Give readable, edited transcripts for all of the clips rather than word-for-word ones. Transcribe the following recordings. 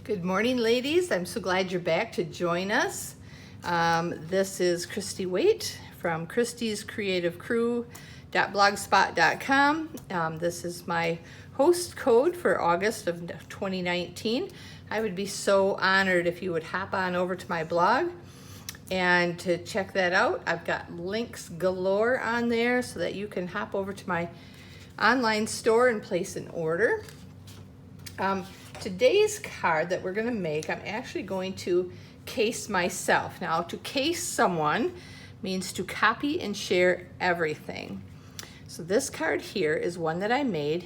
Good morning, ladies. I'm so glad you're back to join us. This is Christy Waite from Christy's Creative Crew.blogspot.com. This is my host code for August of 2019. I would be so honored if you would hop on over to my blog and to check that out. I've got links galore on there so that you can hop over to my online store and place an order. Today's card that we're going to make, I'm actually going to case myself. Now, to case someone means to copy and share everything. So this card here is one that I made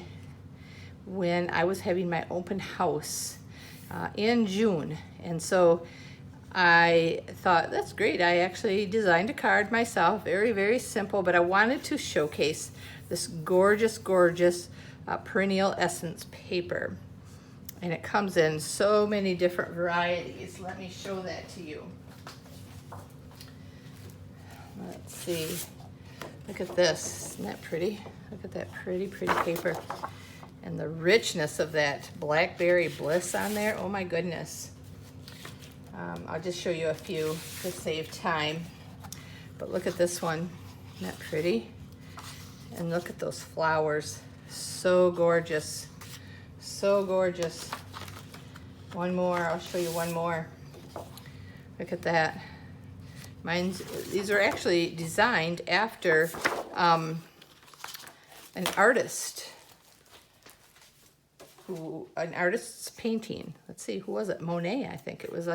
when I was having my open house in June. And so I thought, that's great. I actually designed a card myself, very, very simple, but I wanted to showcase this gorgeous, gorgeous perennial essence paper. And it comes in so many different varieties. Let me show that to you. Let's see. Look at this. Isn't that pretty? Look at that pretty, pretty paper. And the richness of that Blackberry Bliss on there. Oh my goodness. I'll just show you a few to save time. But look at this one. Isn't that pretty? And look at those flowers. So gorgeous. So gorgeous. One more, I'll show you one more. Look at that. These are actually designed after an artist's painting. Let's see, who was it? Monet, I think it was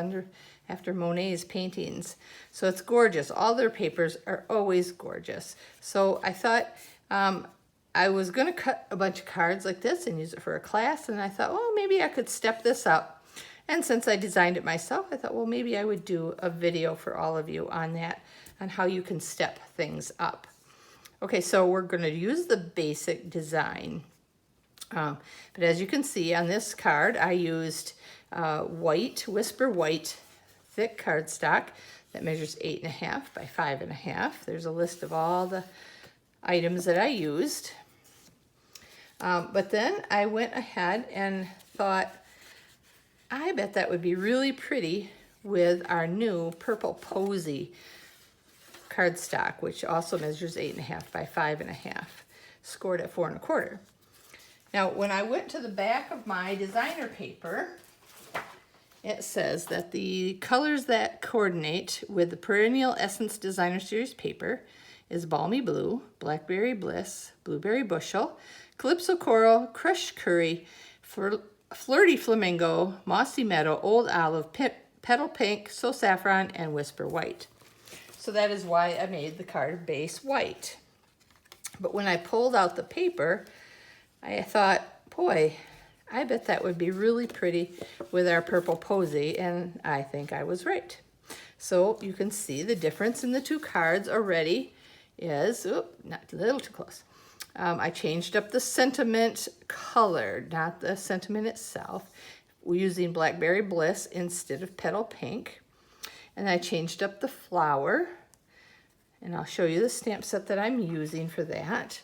after Monet's paintings. So it's gorgeous. All their papers are always gorgeous. So I thought, I was going to cut a bunch of cards like this and use it for a class, and I thought, well, maybe I could step this up. And since I designed it myself, I thought, well, maybe I would do a video for all of you on that, on how you can step things up. Okay, so we're going to use the basic design. But as you can see on this card, I used white, Whisper White, thick cardstock that measures 8.5 by 5.5. There's a list of all the items that I used. But then I went ahead and thought, I bet that would be really pretty with our new Purple Posy cardstock, which also measures 8.5 by 5.5, scored at 4.25. Now, when I went to the back of my designer paper, it says that the colors that coordinate with the Perennial Essence Designer Series paper is Balmy Blue, Blackberry Bliss, Blueberry Bushel, Calypso Coral, Crushed Curry, Flirty Flamingo, Mossy Meadow, Old Olive, Petal Pink, So Saffron, and Whisper White. So that is why I made the card base white. But when I pulled out the paper, I thought, boy, I bet that would be really pretty with our Purple Posy, and I think I was right. So you can see the difference in the two cards already is, not a little too close. I changed up the sentiment color, not the sentiment itself. We're using Blackberry Bliss instead of Petal Pink. And I changed up the flower. And I'll show you the stamp set that I'm using for that.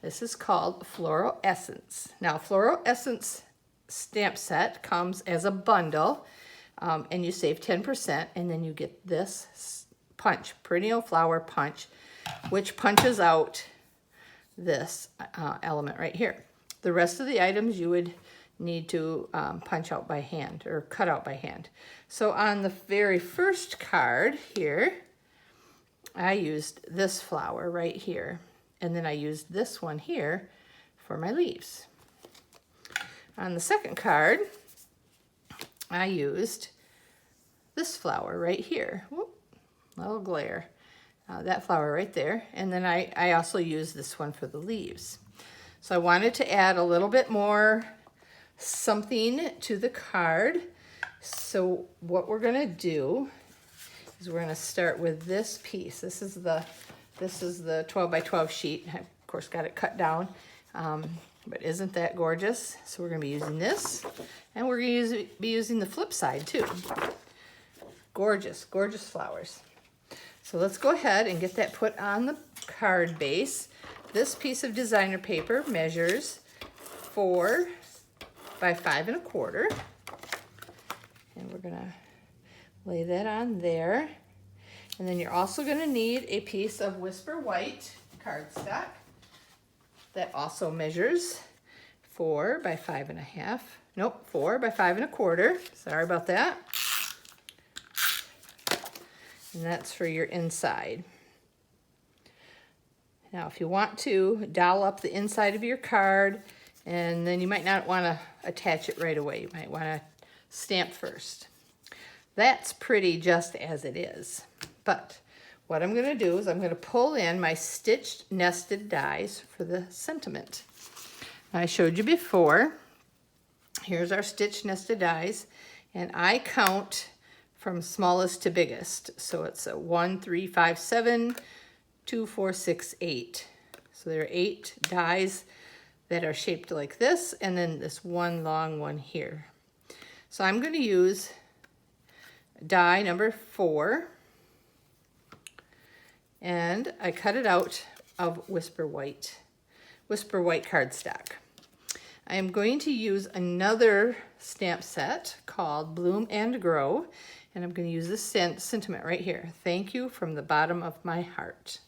This is called Floral Essence. Now, Floral Essence stamp set comes as a bundle, and you save 10%, and then you get this punch, Perennial Flower Punch, which punches out this element right here. The rest of the items you would need to punch out by hand or cut out by hand. So on the very first card here, I used this flower right here, and then I used this one here for my leaves. On the second card, I used this flower right here. Whoop, little glare. That flower right there. And then I also used this one for the leaves. So I wanted to add a little bit more something to the card. So what we're going to do is we're going to start with this piece. This is the 12 by 12 sheet. I, of course, got it cut down. But isn't that gorgeous? So we're going to be using this. And we're going to be using the flip side too. Gorgeous, gorgeous flowers. So let's go ahead and get that put on the card base. This piece of designer paper measures 4 by 5.25. And we're gonna lay that on there. And then you're also gonna need a piece of Whisper White cardstock that also measures 4 by 5.5. Nope, 4 by 5 1/4. Sorry about that. And that's for your inside. Now, if you want to doll up the inside of your card, and then you might not want to attach it right away. You might want to stamp first. That's pretty just as it is. But what I'm going to do is I'm going to pull in my stitched nested dies for the sentiment. I showed you before. Here's our stitched nested dies, and I count from smallest to biggest. So it's a 1, 3, 5, 7, 2, 4, 6, 8. So there are 8 dies that are shaped like this, and then this one long one here. So I'm going to use die number 4, and I cut it out of Whisper White cardstock. I am going to use another stamp set called Bloom and Grow, and I'm going to use this sentiment right here. Thank you from the bottom of my heart,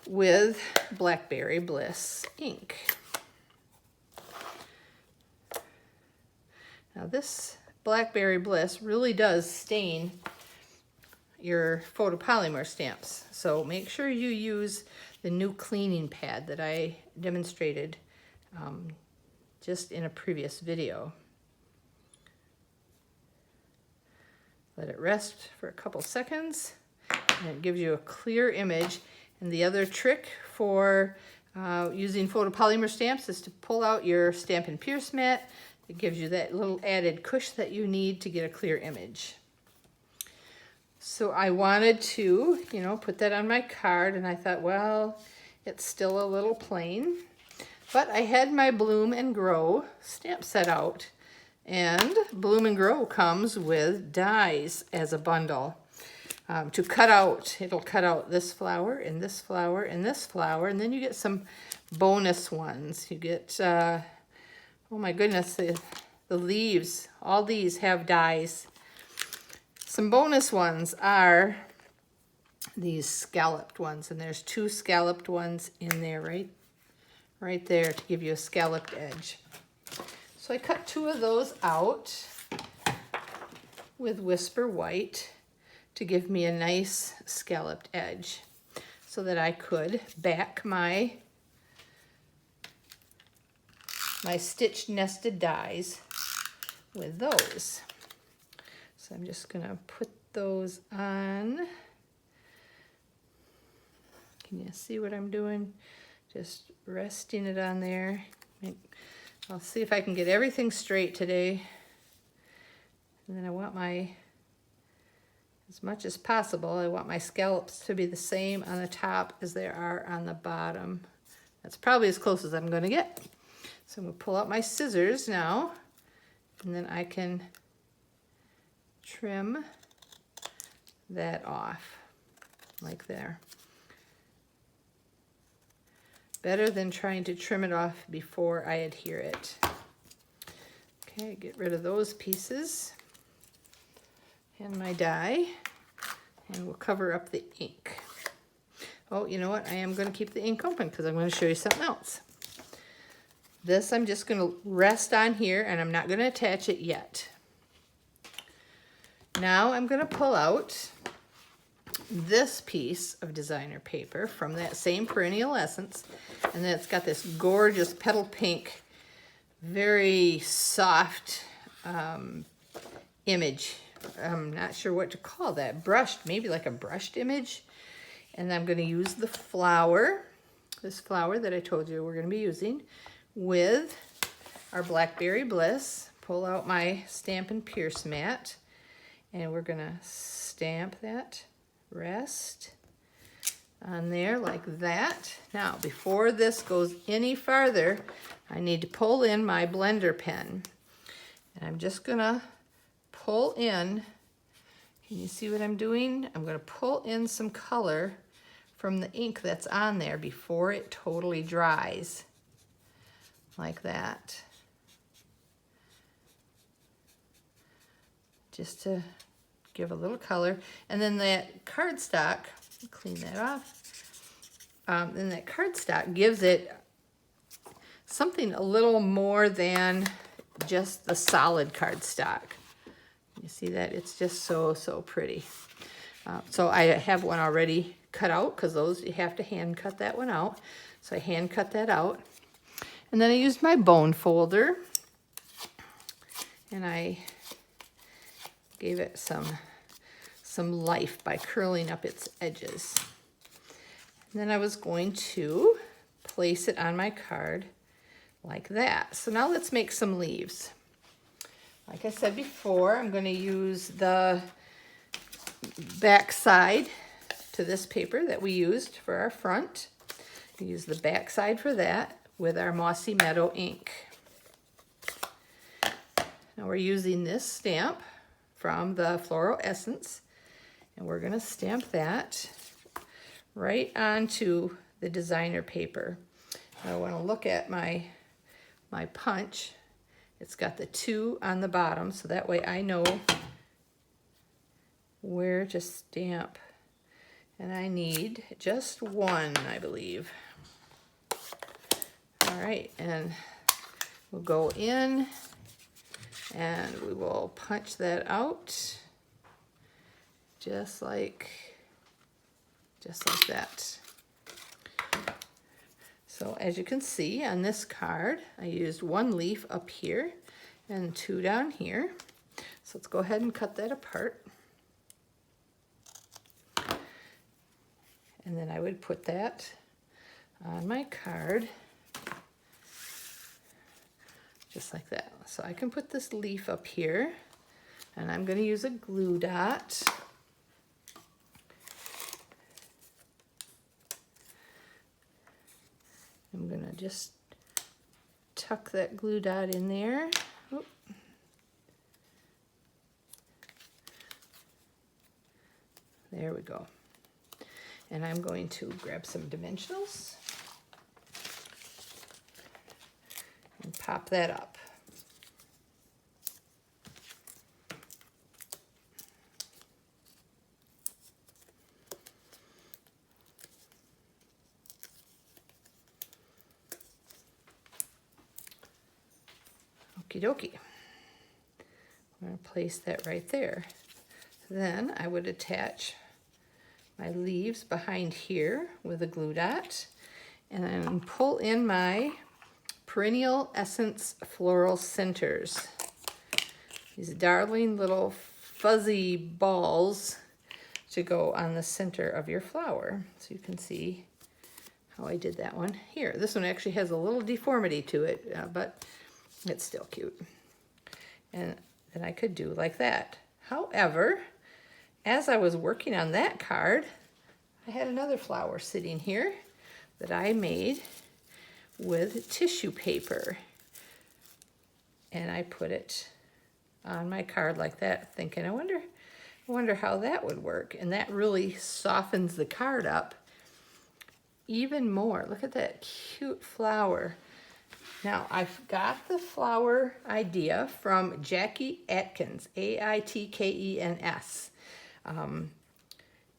with Blackberry Bliss ink. Now this Blackberry Bliss really does stain your photopolymer stamps, so make sure you use the new cleaning pad that I demonstrated just in a previous video. Let it rest for a couple seconds, and it gives you a clear image. And the other trick for using photopolymer stamps is to pull out your Stampin' Pierce mat. It gives you that little added push that you need to get a clear image. So I wanted to, put that on my card, and I thought, well, it's still a little plain. But I had my Bloom and Grow stamp set out, and Bloom and Grow comes with dies as a bundle. To cut out, it'll cut out this flower and this flower and this flower, and then you get some bonus ones. You get, oh my goodness, the leaves, all these have dies. Some bonus ones are these scalloped ones, and there's 2 scalloped ones in there, right there, to give you a scalloped edge. So I cut 2 of those out with Whisper White to give me a nice scalloped edge, so that I could back my stitched nested dies with those. So I'm just gonna put those on. Can you see what I'm doing? Just resting it on there. I'll see if I can get everything straight today. And then I want as much as possible, I want my scallops to be the same on the top as they are on the bottom. That's probably as close as I'm gonna get. So I'm gonna pull out my scissors now, and then I can trim that off, like there. Better than trying to trim it off before I adhere it. Okay, get rid of those pieces and my die, and we'll cover up the ink. Oh, you know what? I am going to keep the ink open because I'm going to show you something else. This I'm just going to rest on here, and I'm not going to attach it yet. Now I'm going to pull out this piece of designer paper from that same Perennial Essence, and then it's got this gorgeous petal pink, very soft image. I'm not sure what to call that. Brushed, maybe like a brushed image. And I'm going to use the flower, this flower that I told you we're going to be using, with our Blackberry Bliss. Pull out my Stampin' Pierce mat, and we're going to stamp that rest on there like that. Now, before this goes any farther, I need to pull in my blender pen. And I'm just going to pull in, can you see what I'm doing? I'm going to pull in some color from the ink that's on there before it totally dries, like that. just to give a little color. And then that cardstock, clean that off. And that cardstock gives it something a little more than just the solid cardstock. You see that? It's just so pretty. So I have one already cut out, because those, you have to hand cut that one out. So I hand cut that out. And then I used my bone folder, and I gave it some life by curling up its edges. And then I was going to place it on my card like that. So now let's make some leaves. Like I said before, I'm going to use the back side to this paper that we used for our front. Use the back side for that with our Mossy Meadow ink. Now we're using this stamp from the Floral Essence, and we're going to stamp that right onto the designer paper. I want to look at my punch. It's got the 2 on the bottom, so that way I know where to stamp. And I need just 1, I believe. All right, and we'll go in and we will punch that out just like that. So as you can see on this card, I used 1 leaf up here and 2 down here. So let's go ahead and cut that apart. And then I would put that on my card, just like that. So I can put this leaf up here, and I'm going to use a glue dot. I'm going to just tuck that glue dot in there. Oop. There we go. And I'm going to grab some dimensionals and pop that up. Okie dokie. I'm going to place that right there. Then I would attach my leaves behind here with a glue dot, and then pull in my Perennial Essence Floral Centers. These darling little fuzzy balls to go on the center of your flower. So you can see how I did that one here. This one actually has a little deformity to it, but it's still cute. And then I could do like that. However, as I was working on that card, I had another flower sitting here that I made with tissue paper. And I put it on my card like that, thinking, I wonder how that would work. And that really softens the card up even more. Look at that cute flower. Now, I've got the flower idea from Jackie Atkins, Atkens.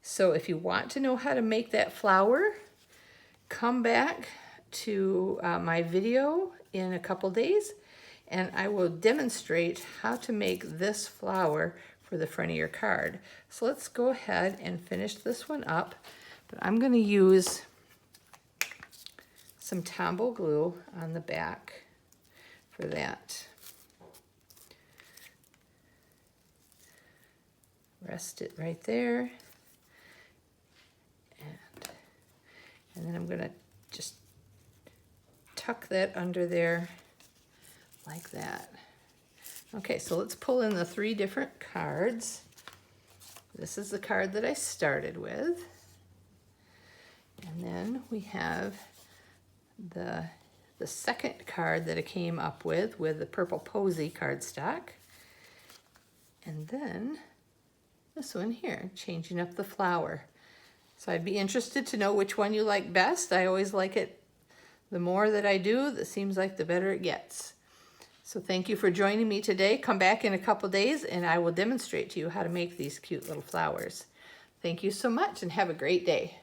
So if you want to know how to make that flower, come back to my video in a couple days, and I will demonstrate how to make this flower for the front of your card. So let's go ahead and finish this one up, but I'm going to use some Tombow glue on the back for that. Rest it right there. And then I'm going to just tuck that under there like that. Okay, so let's pull in the 3 different cards. This is the card that I started with. And then we have the second card that I came up with the purple posy cardstock. And then this one here, changing up the flower. So I'd be interested to know which one you like best. I always like it, the more that I do, it seems like the better it gets. So thank you for joining me today. Come back in a couple days and I will demonstrate to you how to make these cute little flowers. Thank you so much and have a great day.